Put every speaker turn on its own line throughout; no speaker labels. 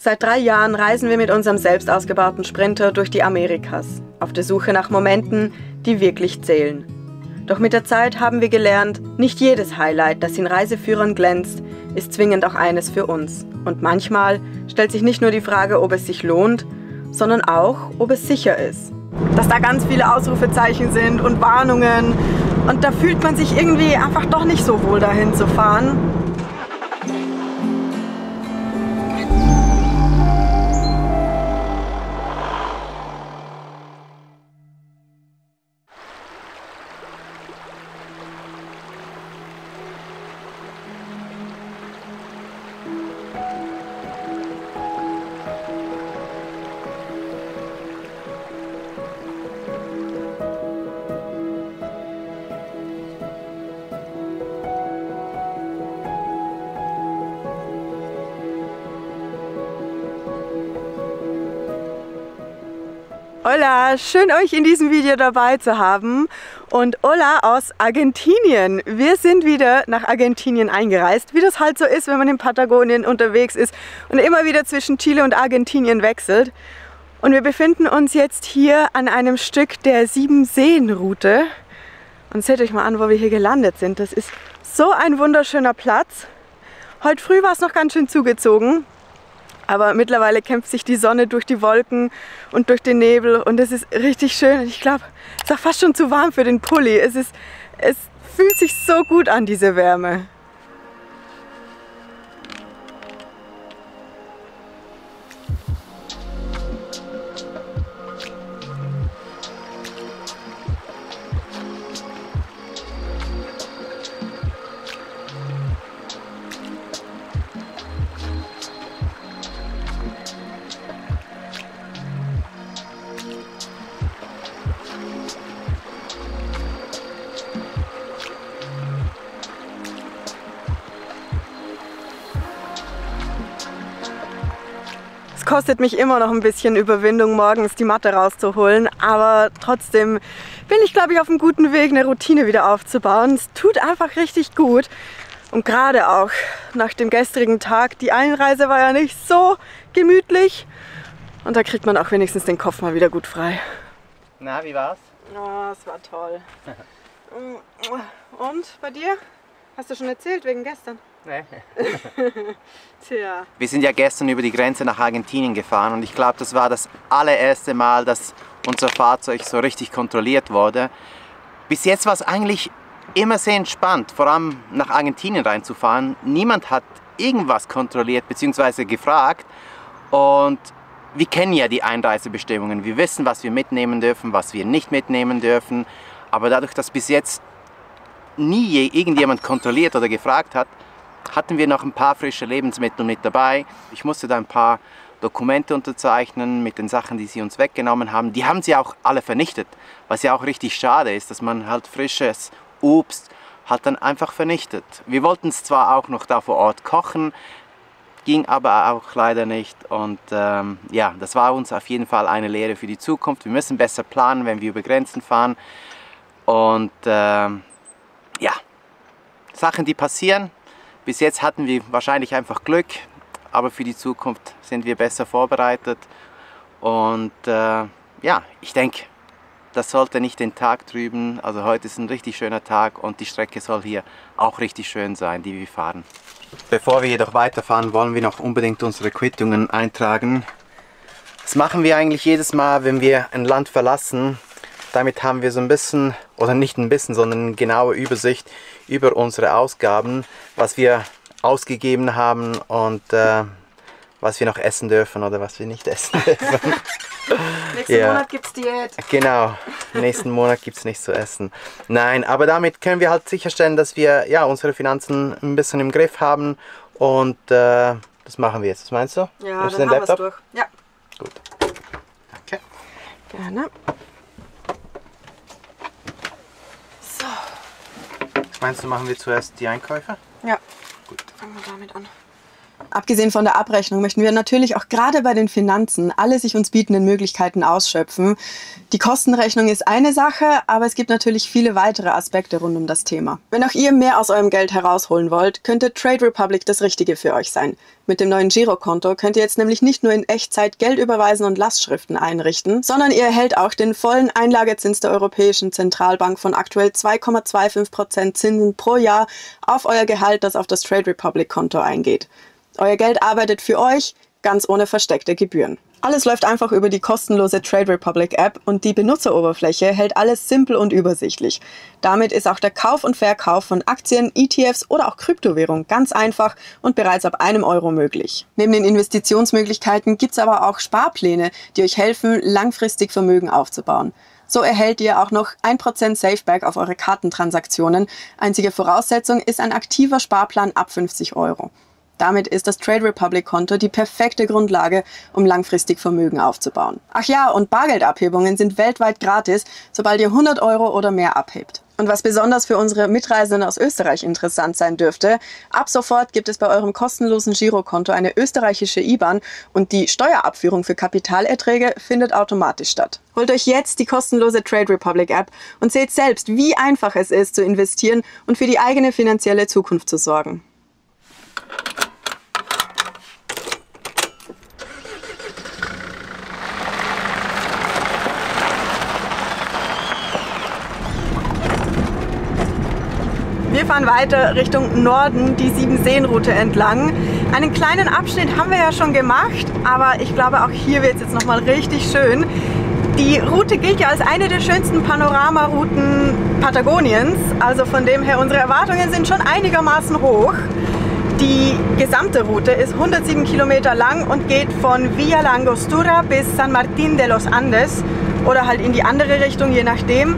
Seit 3 Jahren reisen wir mit unserem selbst ausgebauten Sprinter durch die Amerikas, auf der Suche nach Momenten, die wirklich zählen. Doch mit der Zeit haben wir gelernt, nicht jedes Highlight, das in Reiseführern glänzt, ist zwingend auch eines für uns. Und manchmal stellt sich nicht nur die Frage, ob es sich lohnt, sondern auch, ob es sicher ist. Dass da ganz viele Ausrufezeichen sind und Warnungen und da fühlt man sich irgendwie einfach doch nicht so wohl, dahin zu fahren. Hola, schön euch in diesem Video dabei zu haben und hola aus Argentinien. Wir sind wieder nach Argentinien eingereist, wie das halt so ist, wenn man in Patagonien unterwegs ist und immer wieder zwischen Chile und Argentinien wechselt. Und wir befinden uns jetzt hier an einem Stück der 7-Seen-Route. Und seht euch mal an, wo wir hier gelandet sind. Das ist so ein wunderschöner Platz. Heute früh war es noch ganz schön zugezogen. Aber mittlerweile kämpft sich die Sonne durch die Wolken und durch den Nebel und es ist richtig schön. Ich glaube, es ist auch fast schon zu warm für den Pulli. Es fühlt sich so gut an, diese Wärme. Es kostet mich immer noch ein bisschen Überwindung, morgens die Matte rauszuholen, aber trotzdem bin ich, glaube ich, auf einem guten Weg, eine Routine wieder aufzubauen. Es tut einfach richtig gut und gerade auch nach dem gestrigen Tag, die Einreise war ja nicht so gemütlich und da kriegt man auch wenigstens den Kopf mal wieder gut frei.
Na, wie war's?
Oh, es war toll. Und bei dir? Hast du schon erzählt wegen gestern?
Nee.
Tja.
Wir sind ja gestern über die Grenze nach Argentinien gefahren und ich glaube, das war das allererste Mal, dass unser Fahrzeug so richtig kontrolliert wurde. Bis jetzt war es eigentlich immer sehr entspannt, vor allem nach Argentinien reinzufahren. Niemand hat irgendwas kontrolliert bzw. gefragt und wir kennen ja die Einreisebestimmungen. Wir wissen, was wir mitnehmen dürfen, was wir nicht mitnehmen dürfen. Aber dadurch, dass bis jetzt nie irgendjemand kontrolliert oder gefragt hat, hatten wir noch ein paar frische Lebensmittel mit dabei. Ich musste da ein paar Dokumente unterzeichnen mit den Sachen, die sie uns weggenommen haben. Die haben sie auch alle vernichtet, was ja auch richtig schade ist, dass man halt frisches Obst halt dann einfach vernichtet. Wir wollten es zwar auch noch da vor Ort kochen, ging aber auch leider nicht und ja, das war uns auf jeden Fall eine Lehre für die Zukunft. Wir müssen besser planen, wenn wir über Grenzen fahren und ja, Sachen, die passieren. Bis jetzt hatten wir wahrscheinlich einfach Glück, aber für die Zukunft sind wir besser vorbereitet. Und ja, ich denke, das sollte nicht den Tag trüben. Also heute ist ein richtig schöner Tag und die Strecke soll hier auch richtig schön sein, die wir fahren. Bevor wir jedoch weiterfahren, wollen wir noch unbedingt unsere Quittungen eintragen. Das machen wir eigentlich jedes Mal, wenn wir ein Land verlassen. Damit haben wir so ein bisschen, oder nicht ein bisschen, sondern eine genaue Übersicht über unsere Ausgaben, was wir ausgegeben haben und was wir noch essen dürfen oder was wir nicht essen dürfen.
Nächsten Monat gibt es Diät.
Genau, nächsten Monat gibt es nichts zu essen. Nein, aber damit können wir halt sicherstellen, dass wir ja, unsere Finanzen ein bisschen im Griff haben und das machen wir jetzt. Was meinst du?
Ja, dann haben wir es durch. Ja.
Gut. Danke.
Gerne. So.
Was meinst du, machen wir zuerst die Einkäufe?
Ja.
Gut.
Fangen wir damit an. Abgesehen von der Abrechnung möchten wir natürlich auch gerade bei den Finanzen alle sich uns bietenden Möglichkeiten ausschöpfen. Die Kostenrechnung ist eine Sache, aber es gibt natürlich viele weitere Aspekte rund um das Thema. Wenn auch ihr mehr aus eurem Geld herausholen wollt, könnte Trade Republic das Richtige für euch sein. Mit dem neuen Girokonto könnt ihr jetzt nämlich nicht nur in Echtzeit Geld überweisen und Lastschriften einrichten, sondern ihr erhält auch den vollen Einlagezins der Europäischen Zentralbank von aktuell 2,25% Zinsen pro Jahr auf euer Gehalt, das auf das Trade Republic Konto eingeht. Euer Geld arbeitet für euch, ganz ohne versteckte Gebühren. Alles läuft einfach über die kostenlose Trade Republic App und die Benutzeroberfläche hält alles simpel und übersichtlich. Damit ist auch der Kauf und Verkauf von Aktien, ETFs oder auch Kryptowährungen ganz einfach und bereits ab einem Euro möglich. Neben den Investitionsmöglichkeiten gibt es aber auch Sparpläne, die euch helfen, langfristig Vermögen aufzubauen. So erhält ihr auch noch 1% Safeback auf eure Kartentransaktionen. Einzige Voraussetzung ist ein aktiver Sparplan ab 50 Euro. Damit ist das Trade Republic Konto die perfekte Grundlage, um langfristig Vermögen aufzubauen. Ach ja, und Bargeldabhebungen sind weltweit gratis, sobald ihr 100 Euro oder mehr abhebt. Und was besonders für unsere Mitreisenden aus Österreich interessant sein dürfte, ab sofort gibt es bei eurem kostenlosen Girokonto eine österreichische IBAN und die Steuerabführung für Kapitalerträge findet automatisch statt. Holt euch jetzt die kostenlose Trade Republic App und seht selbst, wie einfach es ist zu investieren und für die eigene finanzielle Zukunft zu sorgen. Wir fahren weiter Richtung Norden, die Siebenseen-Route entlang. Einen kleinen Abschnitt haben wir ja schon gemacht, aber ich glaube, auch hier wird es jetzt nochmal richtig schön. Die Route gilt ja als eine der schönsten Panoramarouten Patagoniens, also von dem her, unsere Erwartungen sind schon einigermaßen hoch. Die gesamte Route ist 107 Kilometer lang und geht von Villa La Angostura bis San Martín de los Andes oder halt in die andere Richtung, je nachdem.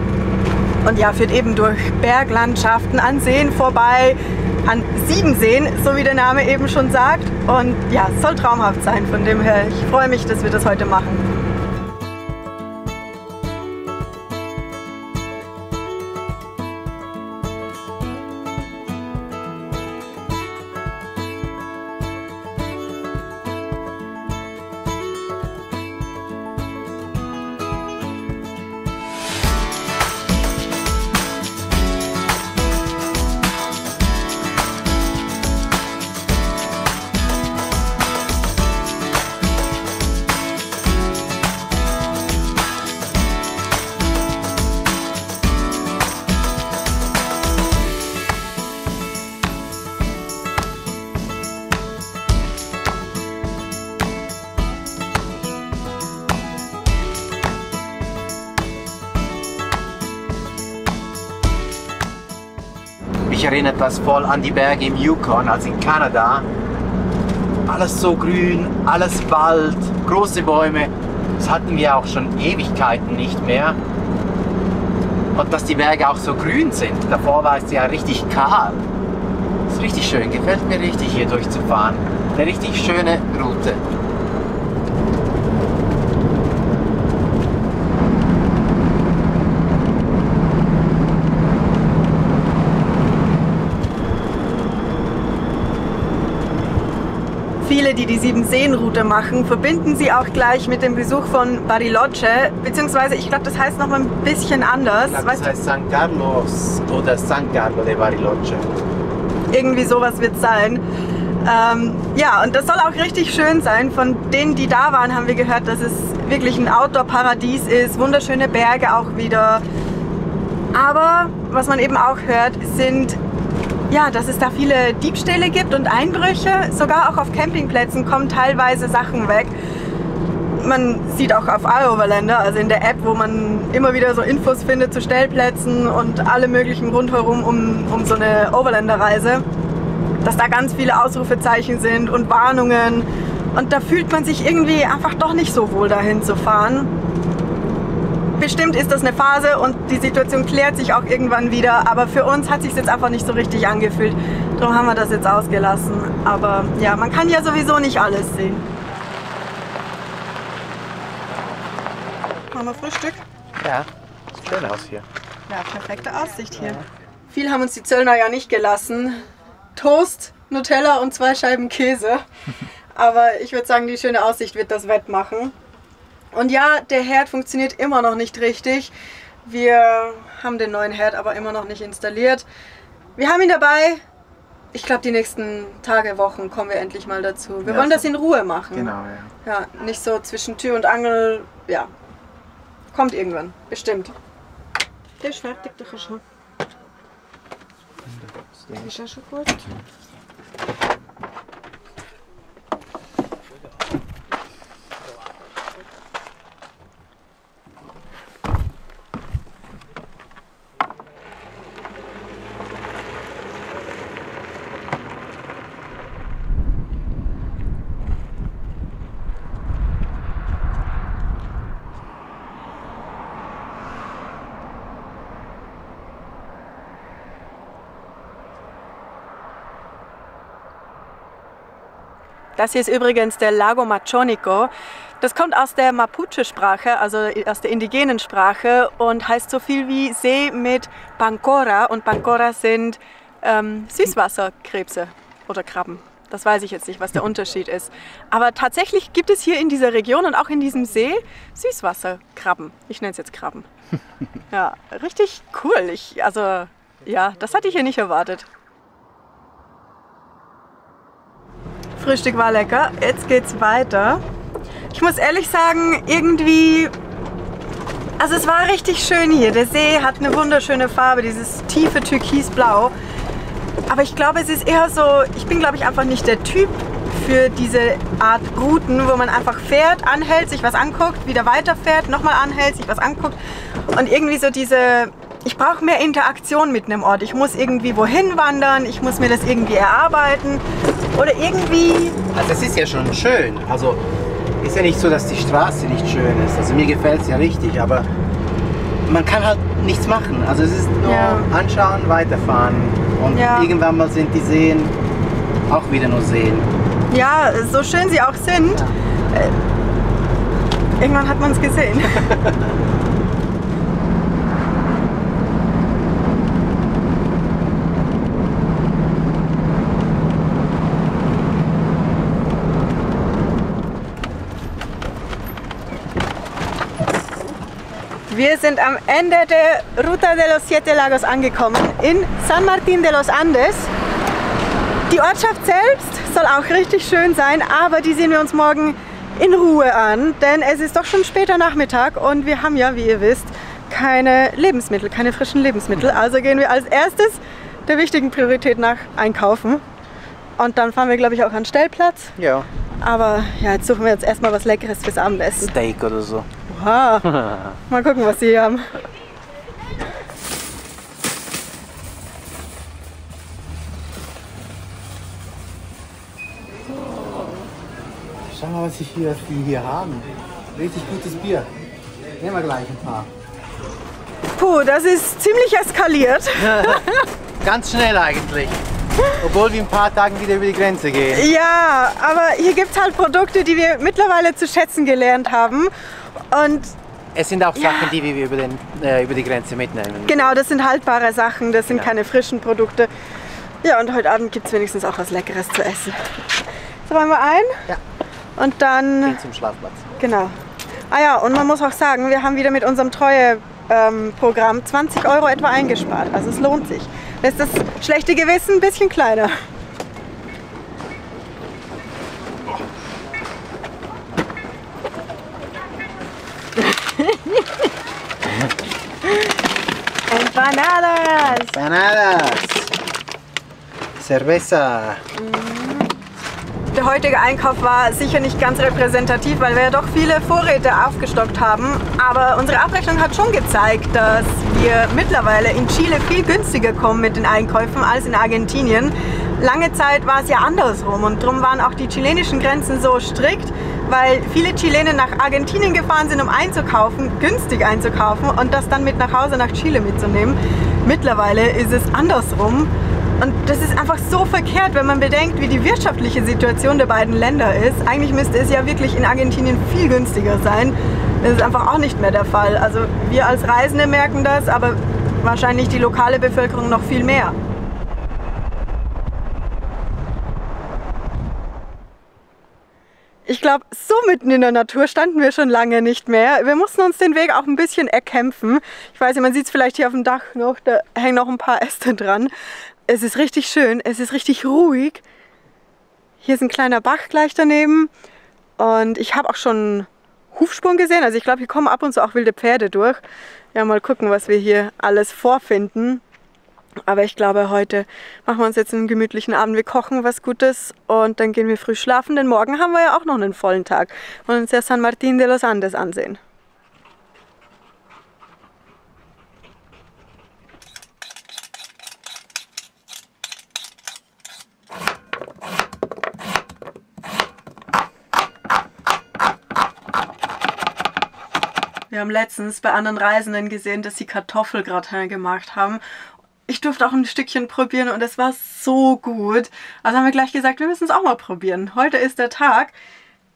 Und ja, führt eben durch Berglandschaften, an Seen vorbei, an 7 Seen, so wie der Name eben schon sagt. Und ja, es soll traumhaft sein, von dem her, ich freue mich, dass wir das heute machen.
Mich erinnert das voll an die Berge im Yukon, also in Kanada. Alles so grün, alles Wald, große Bäume. Das hatten wir auch schon Ewigkeiten nicht mehr. Und dass die Berge auch so grün sind. Davor war es ja richtig kahl. Das ist richtig schön, gefällt mir richtig hier durchzufahren. Eine richtig schöne Route.
Viele, die die Siebenseen-Route machen, verbinden sie auch gleich mit dem Besuch von Bariloche, beziehungsweise ich glaube, das heißt noch mal ein bisschen anders.
Ich glaube, das heißt San Carlos oder San Carlo de Bariloche.
Irgendwie sowas wird es sein. Ja, und das soll auch richtig schön sein. Von denen, die da waren, haben wir gehört, dass es wirklich ein Outdoor-Paradies ist, wunderschöne Berge auch wieder. Aber was man eben auch hört, sind ja, dass es da viele Diebstähle gibt und Einbrüche. Sogar auch auf Campingplätzen kommen teilweise Sachen weg. Man sieht auch auf iOverlander, also in der App, wo man immer wieder so Infos findet zu Stellplätzen und alle möglichen rundherum um so eine Overlander-Reise, dass da ganz viele Ausrufezeichen sind und Warnungen. Und da fühlt man sich irgendwie einfach doch nicht so wohl, dahin zu fahren. Bestimmt ist das eine Phase und die Situation klärt sich auch irgendwann wieder, aber für uns hat es sich jetzt einfach nicht so richtig angefühlt. Darum haben wir das jetzt ausgelassen. Aber ja, man kann ja sowieso nicht alles sehen. Machen wir Frühstück?
Ja, sieht schön aus hier.
Ja, perfekte Aussicht hier. Viel haben uns die Zöllner ja nicht gelassen. Toast Nutella und 2 Scheiben Käse. Aber ich würde sagen, die schöne Aussicht wird das wettmachen. Und ja, der Herd funktioniert immer noch nicht richtig. Wir haben den neuen Herd aber immer noch nicht installiert. Wir haben ihn dabei. Ich glaube, die nächsten Tage, Wochen kommen wir endlich mal dazu. Wir wollen das in Ruhe machen.
Genau, ja.
Ja, nicht so zwischen Tür und Angel. Ja, kommt irgendwann, bestimmt. Der ist fertig, der ist schon. Ist ja schon gut. Das hier ist übrigens der Lago Machonico. Das kommt aus der Mapuche-Sprache, also aus der indigenen Sprache und heißt so viel wie See mit Pancora. Und Pancora sind Süßwasserkrebse oder Krabben. Das weiß ich jetzt nicht, was der Unterschied ist. Aber tatsächlich gibt es hier in dieser Region und auch in diesem See Süßwasserkrabben. Ich nenne es jetzt Krabben. Ja, richtig cool. Also ja, das hatte ich hier nicht erwartet. Frühstück war lecker, jetzt geht's weiter. Ich muss ehrlich sagen, irgendwie, also es war richtig schön hier. Der See hat eine wunderschöne Farbe, dieses tiefe Türkisblau. Aber ich glaube, es ist eher so, ich bin glaube ich einfach nicht der Typ für diese Art Routen, wo man einfach fährt, anhält, sich was anguckt, wieder weiterfährt, nochmal anhält, sich was anguckt. Und irgendwie so diese, ich brauche mehr Interaktion mit einem Ort. Ich muss irgendwie wohin wandern, ich muss mir das irgendwie erarbeiten. Oder irgendwie...
Also es ist ja schon schön. Also ist ja nicht so, dass die Straße nicht schön ist. Also mir gefällt es ja richtig, aber man kann halt nichts machen. Also es ist nur anschauen, weiterfahren. Und irgendwann mal sind die Seen auch wieder nur Seen.
Ja, so schön sie auch sind. Ja. Irgendwann hat man es gesehen. Wir sind am Ende der Ruta de los Siete Lagos angekommen, in San Martín de los Andes. Die Ortschaft selbst soll auch richtig schön sein, aber die sehen wir uns morgen in Ruhe an, denn es ist doch schon später Nachmittag und wir haben ja, wie ihr wisst, keine Lebensmittel, keine frischen Lebensmittel. Also gehen wir als erstes der wichtigen Priorität nach einkaufen und dann fahren wir, glaube ich, auch an den Stellplatz.
Ja.
Aber ja, jetzt suchen wir jetzt erstmal was Leckeres fürs Abendessen.
Steak oder so.
Oha. Mal gucken, was sie hier haben.
Schau mal, was die hier haben. Richtig gutes Bier. Nehmen wir gleich ein paar.
Puh, das ist ziemlich eskaliert.
Ganz schnell eigentlich. Obwohl wir in ein paar Tagen wieder über die Grenze gehen.
Ja, aber hier gibt es halt Produkte, die wir mittlerweile zu schätzen gelernt haben. Und
es sind auch Sachen, die wir über die Grenze mitnehmen.
Genau, das sind haltbare Sachen, das sind keine frischen Produkte. Ja, und heute Abend gibt es wenigstens auch was Leckeres zu essen. So, räumen wir ein?
Ja.
Und dann...
Gehen zum Schlafplatz.
Genau. Ah ja, und man muss auch sagen, wir haben wieder mit unserem Treueprogramm 20 € etwa eingespart. Also es lohnt sich. Da ist das schlechte Gewissen ein bisschen kleiner. Empanadas!
Empanadas! Cerveza!
Der heutige Einkauf war sicher nicht ganz repräsentativ, weil wir ja doch viele Vorräte aufgestockt haben. Aber unsere Abrechnung hat schon gezeigt, dass wir mittlerweile in Chile viel günstiger kommen mit den Einkäufen als in Argentinien. Lange Zeit war es ja andersrum und darum waren auch die chilenischen Grenzen so strikt, weil viele Chilenen nach Argentinien gefahren sind, um einzukaufen, günstig einzukaufen und das dann mit nach Hause nach Chile mitzunehmen. Mittlerweile ist es andersrum. Und das ist einfach so verkehrt, wenn man bedenkt, wie die wirtschaftliche Situation der beiden Länder ist. Eigentlich müsste es ja wirklich in Argentinien viel günstiger sein. Das ist einfach auch nicht mehr der Fall. Also wir als Reisende merken das, aber wahrscheinlich die lokale Bevölkerung noch viel mehr. Ich glaube, so mitten in der Natur standen wir schon lange nicht mehr. Wir mussten uns den Weg auch ein bisschen erkämpfen. Ich weiß nicht, man sieht es vielleicht hier auf dem Dach noch, da hängen noch ein paar Äste dran. Es ist richtig schön, es ist richtig ruhig. Hier ist ein kleiner Bach gleich daneben und ich habe auch schon Hufspuren gesehen. Also ich glaube, hier kommen ab und zu auch wilde Pferde durch. Ja, mal gucken, was wir hier alles vorfinden. Aber ich glaube, heute machen wir uns jetzt einen gemütlichen Abend. Wir kochen was Gutes und dann gehen wir früh schlafen, denn morgen haben wir ja auch noch einen vollen Tag. Wir wollen uns ja San Martín de los Andes ansehen. Wir haben letztens bei anderen Reisenden gesehen, dass sie Kartoffelgratin gemacht haben. Ich durfte auch ein Stückchen probieren und es war so gut. Also haben wir gleich gesagt, wir müssen es auch mal probieren. Heute ist der Tag.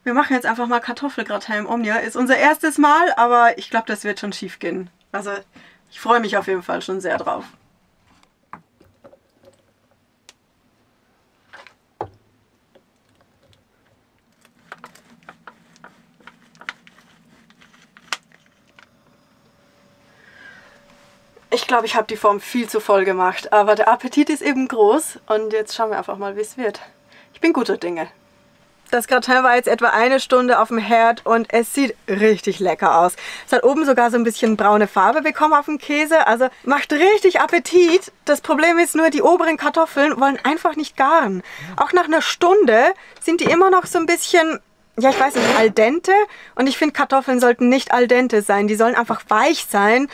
Wir machen jetzt einfach mal Kartoffelgratin im Omnia. Ist unser erstes Mal, aber ich glaube, das wird schon schief gehen. Also ich freue mich auf jeden Fall schon sehr drauf. Ich glaube, ich habe die Form viel zu voll gemacht, aber der Appetit ist eben groß und jetzt schauen wir einfach mal, wie es wird. Ich bin guter Dinge. Das Gratin war jetzt etwa eine Stunde auf dem Herd und es sieht richtig lecker aus. Es hat oben sogar so ein bisschen braune Farbe bekommen auf dem Käse, also macht richtig Appetit. Das Problem ist nur, die oberen Kartoffeln wollen einfach nicht garen. Auch nach einer Stunde sind die immer noch so ein bisschen, ja ich weiß nicht, al dente. Und ich finde, Kartoffeln sollten nicht al dente sein, die sollen einfach weich sein.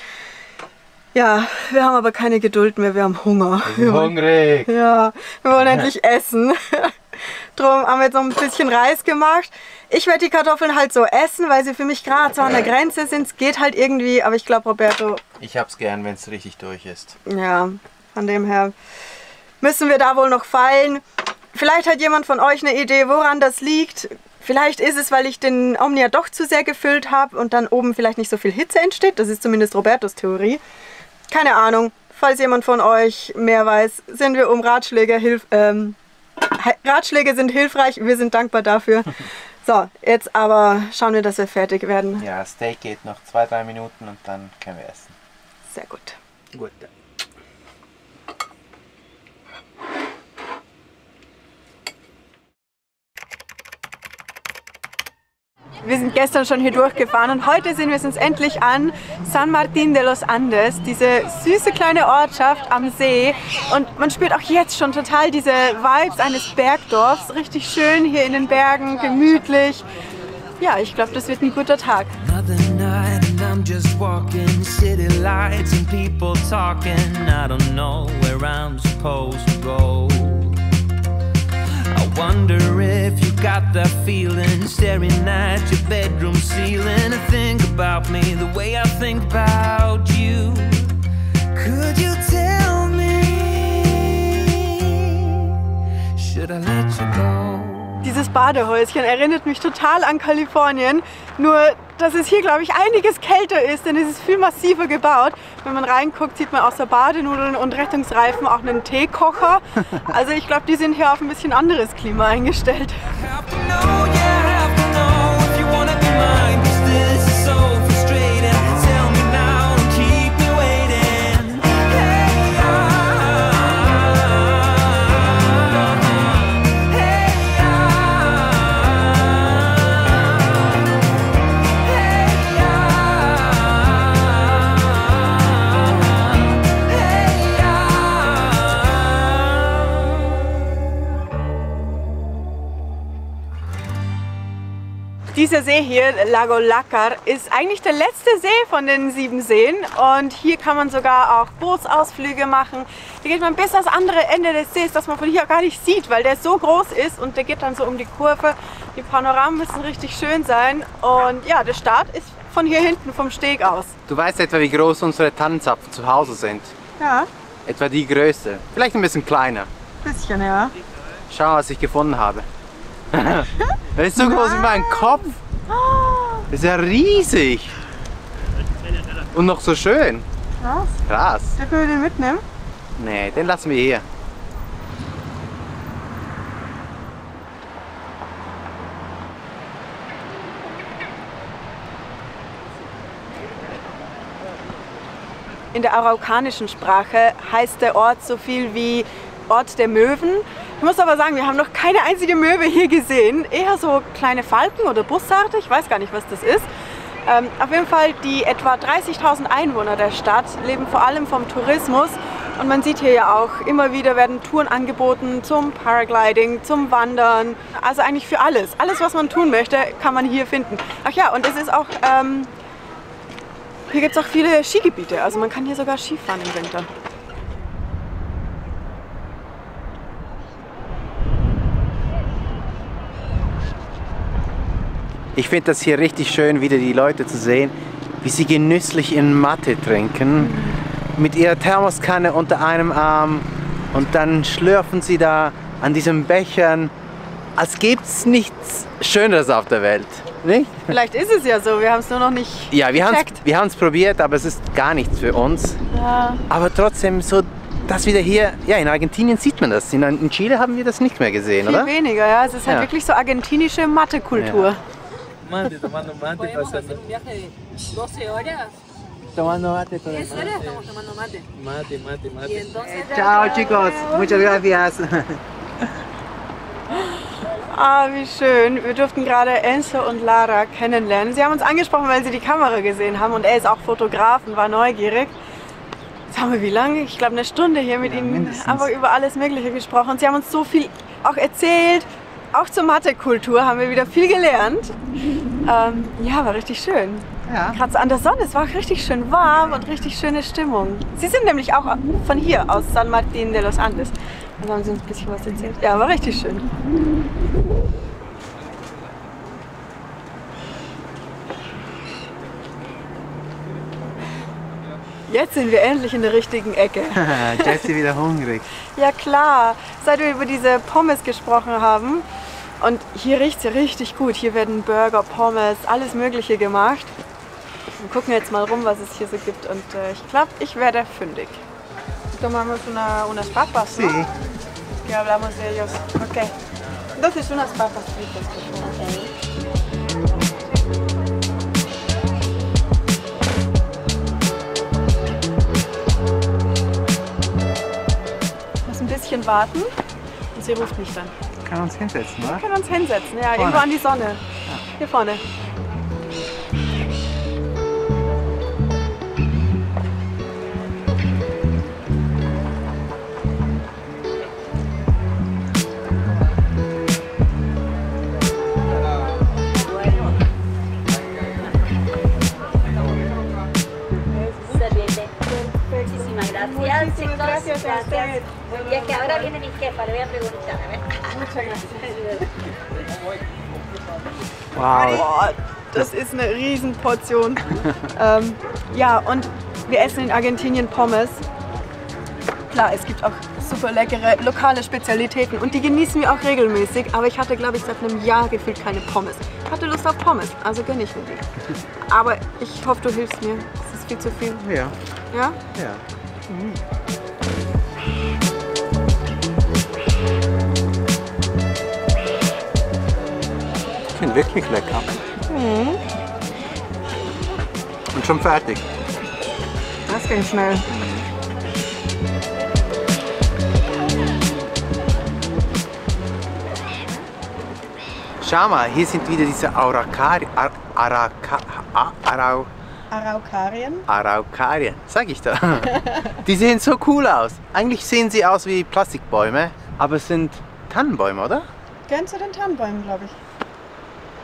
Ja, wir haben aber keine Geduld mehr, wir haben Hunger.
Wir sind hungrig.
Ja, wir wollen endlich essen. Darum haben wir jetzt noch ein bisschen Reis gemacht. Ich werde die Kartoffeln halt so essen, weil sie für mich gerade so an der Grenze sind. Es geht halt irgendwie, aber ich glaube, Roberto...
Ich hab's gern, wenn es richtig durch ist.
Ja, von dem her müssen wir da wohl noch feilen. Vielleicht hat jemand von euch eine Idee, woran das liegt. Vielleicht ist es, weil ich den Omnia doch zu sehr gefüllt habe und dann oben vielleicht nicht so viel Hitze entsteht. Das ist zumindest Robertos Theorie. Keine Ahnung, falls jemand von euch mehr weiß, sind wir um Ratschläge, Ratschläge sind hilfreich, wir sind dankbar dafür. So, jetzt aber schauen wir, dass wir fertig werden.
Ja, Steak geht noch 2-3 Minuten und dann können wir essen.
Sehr gut.
Gut.
Wir sind gestern schon hier durchgefahren und heute sehen wir es uns endlich an. San Martín de los Andes, diese süße kleine Ortschaft am See. Und man spürt auch jetzt schon total diese Vibes eines Bergdorfs. Richtig schön hier in den Bergen, gemütlich. Ja, ich glaube, das wird ein guter Tag.
I wonder if you got that feeling, staring at your bedroom ceiling. And think about me the way I think about you. Could you tell me, should I let you go?
Dieses Badehäuschen erinnert mich total an Kalifornien, nur dass es hier, glaube ich, einiges kälter ist, denn es ist viel massiver gebaut. Wenn man reinguckt, sieht man außer Badenudeln und Rettungsreifen auch einen Teekocher. Also ich glaube, die sind hier auf ein bisschen anderes Klima eingestellt. Dieser See hier, Lago Lácar, ist eigentlich der letzte See von den 7 Seen und hier kann man sogar auch Bootsausflüge machen. Hier geht man bis ans andere Ende des Sees, das man von hier auch gar nicht sieht, weil der so groß ist und der geht dann so um die Kurve. Die Panoramen müssen richtig schön sein und ja, der Start ist von hier hinten vom Steg aus.
Du weißt etwa, wie groß unsere Tannenzapfen zu Hause sind?
Ja.
Etwa die Größe. Vielleicht ein bisschen kleiner.
Bisschen, ja.
Schau, was ich gefunden habe. Das ist so groß wie mein Kopf. Das ist ja riesig. Und noch so schön.
Krass.
Krass.
Dürfen wir den mitnehmen?
Nee, den lassen wir hier.
In der araukanischen Sprache heißt der Ort so viel wie Ort der Möwen. Ich muss aber sagen, wir haben noch keine einzige Möwe hier gesehen. Eher so kleine Falken oder Bussarde, ich weiß gar nicht, was das ist. Auf jeden Fall, die etwa 30.000 Einwohner der Stadt leben vor allem vom Tourismus. Und man sieht hier ja auch, immer wieder werden Touren angeboten zum Paragliding, zum Wandern. Also eigentlich für alles. Alles, was man tun möchte, kann man hier finden. Ach ja, und es ist auch, hier gibt es auch viele Skigebiete. Also man kann hier sogar Skifahren im Winter.
Ich finde das hier richtig schön, wieder die Leute zu sehen, wie sie genüsslich in Mate trinken, mit ihrer Thermoskanne unter einem Arm und dann schlürfen sie da an diesen Bechern, als gäbe es nichts Schöneres auf der Welt, nicht?
Vielleicht ist es ja so, wir haben es nur noch nicht gecheckt.
Wir haben es probiert, aber es ist gar nichts für uns.
Ja.
Aber trotzdem so, das wieder hier, ja, in Argentinien sieht man das, in Chile haben wir das nicht mehr gesehen,
Viel
oder?
weniger, ja, es ist halt wirklich so argentinische Mate-Kultur.
Ja.
Mate, tomando mate, pasando.
Un viaje de 12 horas.
Tomando mate todo el
10 horas estamos tomando mate.
Mate, mate,
Y
mate.
entonces.
Ciao chicos, muchas gracias.
Ah, wie schön. Wir durften gerade Enzo und Lara kennenlernen. Sie haben uns angesprochen, weil sie die Kamera gesehen haben und er ist auch Fotograf und war neugierig. Jetzt haben wir wie lange? Ich glaube eine Stunde hier mit ihnen
mindestens.
einfach über alles Mögliche gesprochen. Sie haben uns so viel auch erzählt. Auch zur Mate-Kultur haben wir wieder viel gelernt. Ja, war richtig schön.
Ja.
Gerade so an der Sonne, es war auch richtig schön warm und richtig schöne Stimmung. Sie sind nämlich auch von hier, aus San Martín de los Andes. Und haben sie uns ein bisschen was erzählt. Ja, war richtig schön. Jetzt sind wir endlich in der richtigen Ecke.
Jessie wieder hungrig.
Ja klar, seit wir über diese Pommes gesprochen haben. Und hier riecht es ja richtig gut. Hier werden Burger, Pommes, alles Mögliche gemacht. Wir gucken jetzt mal rum, was es hier so gibt. Und ich glaube, ich werde fündig. Tomamos unas papas, ¿no?
Sí.
Que hablamos de ellos. Ok. Entonces unas papas fritas, por favor. Ein bisschen warten und sie ruft mich dann.
Kann uns hinsetzen, oder?
Wir können uns hinsetzen, ja, irgendwo an die Sonne. Hier vorne.
Muchísimas gracias, chicos. Gracias. Y es que ahora viene mi jefa, le voy a preguntar. A ver.
Muchas gracias.
Wow.
Boah, das ist eine Riesenportion. Ja, und wir essen in Argentinien Pommes. Klar, es gibt auch super leckere lokale Spezialitäten und die genießen wir auch regelmäßig. Aber ich hatte, glaube ich, seit einem Jahr gefühlt keine Pommes. Ich hatte Lust auf Pommes, also gönne ich mir die. Aber ich hoffe, du hilfst mir. Es ist viel zu viel.
Ja.
Ja?
Ja. Ich finde wirklich lecker. Und schon fertig.
Das ging schnell.
Schau mal, hier sind wieder diese Araukarien, sag ich da. Die sehen so cool aus. Eigentlich sehen sie aus wie Plastikbäume, aber es sind Tannenbäume, oder?
Gehören zu den Tannenbäumen, glaube ich.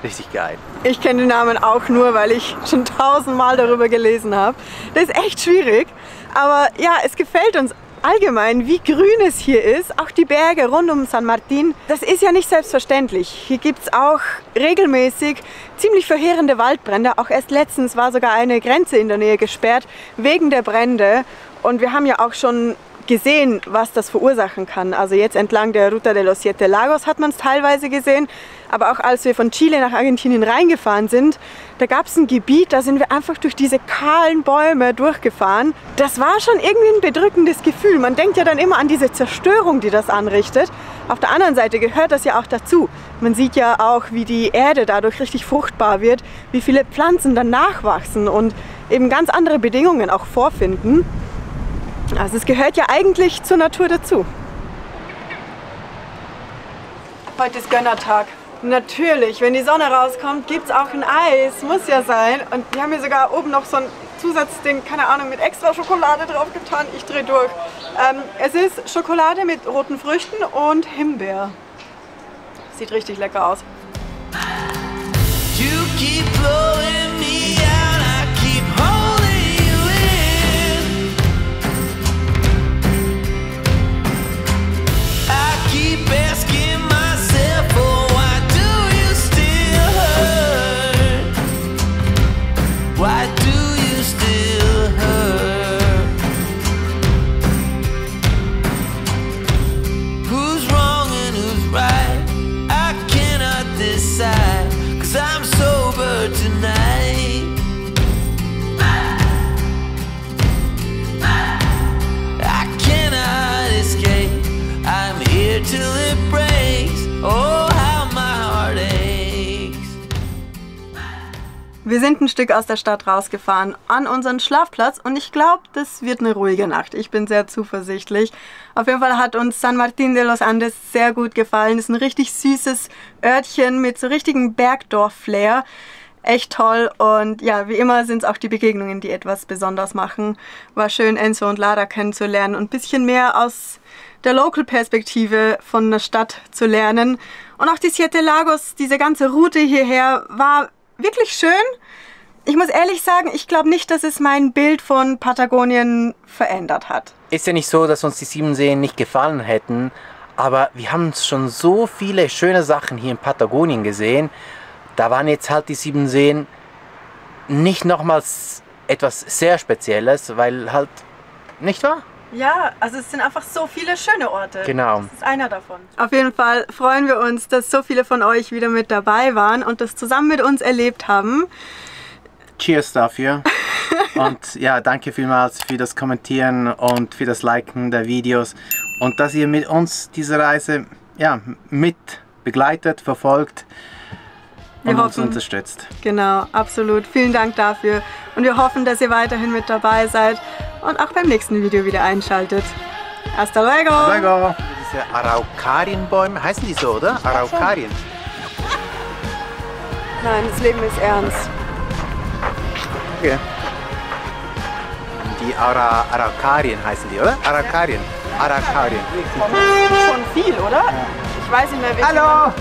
Richtig geil.
Ich kenne den Namen auch nur, weil ich schon 1000-mal darüber gelesen habe. Das ist echt schwierig, aber ja, es gefällt uns allgemein, wie grün es hier ist. Auch die Berge rund um San Martín, das ist ja nicht selbstverständlich. Hier gibt es auch regelmäßig ziemlich verheerende Waldbrände. Auch erst letztens war sogar eine Grenze in der Nähe gesperrt wegen der Brände. Und wir haben ja auch schon gesehen, was das verursachen kann. Also jetzt entlang der Ruta de los Siete Lagos hat man es teilweise gesehen, aber auch als wir von Chile nach Argentinien reingefahren sind, da gab es ein Gebiet, da sind wir einfach durch diese kahlen Bäume durchgefahren. Das war schon irgendwie ein bedrückendes Gefühl. Man denkt ja dann immer an diese Zerstörung, die das anrichtet, Auf der anderen Seite gehört das ja auch dazu. Man sieht ja auch, wie die Erde dadurch richtig fruchtbar wird, wie viele Pflanzen dann nachwachsen und eben ganz andere Bedingungen auch vorfinden. Also es gehört ja eigentlich zur Natur dazu. Heute ist Gönnertag. Natürlich, wenn die Sonne rauskommt, gibt es auch ein Eis. Muss ja sein. Und wir haben hier sogar oben noch so ein Zusatzding, keine Ahnung, mit extra Schokolade drauf getan. Ich drehe durch. Es ist Schokolade mit roten Früchten und Himbeer. Sieht richtig lecker aus.
You keep blowing me out, I keep holding you in. I keep asking myself, oh, why do you still hurt? Why do you still hurt? Who's wrong and who's right? I cannot decide, 'cause I'm sober tonight. I cannot escape, I'm here till it breaks. Oh, how my heart aches.
Wir sind ein Stück aus der Stadt rausgefahren an unseren Schlafplatz und ich glaube, das wird eine ruhige Nacht. Ich bin sehr zuversichtlich. Auf jeden Fall hat uns San Martín de los Andes sehr gut gefallen. Es ist ein richtig süßes Örtchen mit so richtigen Bergdorf-Flair. Echt toll und ja, wie immer sind es auch die Begegnungen, die etwas besonders machen. War schön, Enzo und Lara kennenzulernen und ein bisschen mehr aus der Local-Perspektive von der Stadt zu lernen. Und auch die Siete Lagos, diese ganze Route hierher war wirklich schön. Ich muss ehrlich sagen, ich glaube nicht, dass es mein Bild von Patagonien verändert hat.
Ist ja nicht so, dass uns die 7 Seen nicht gefallen hätten, aber wir haben schon so viele schöne Sachen hier in Patagonien gesehen. Da waren jetzt halt die 7 Seen nicht nochmals etwas sehr Spezielles, weil halt, nicht wahr?
Ja, also es sind einfach so viele schöne Orte.
Genau.
Das ist einer davon. Auf jeden Fall freuen wir uns, dass so viele von euch wieder mit dabei waren und das zusammen mit uns erlebt haben.
Cheers dafür. Und ja, danke vielmals für das Kommentieren und für das Liken der Videos und dass ihr mit uns diese Reise ja, mit begleitet, verfolgt und uns unterstützt.
Genau, absolut. Vielen Dank dafür und wir hoffen, dass ihr weiterhin mit dabei seid und auch beim nächsten Video wieder einschaltet. Hasta luego!
Hasta luego! Diese Araukarien-Bäume, heißen die so, oder? Araukarien.
Nein, das Leben ist ernst.
Okay. Die Araukarien heißen die, oder? Araukarien. Araukarien.
Schon viel, oder? Ich weiß nicht mehr, wie.
Hallo!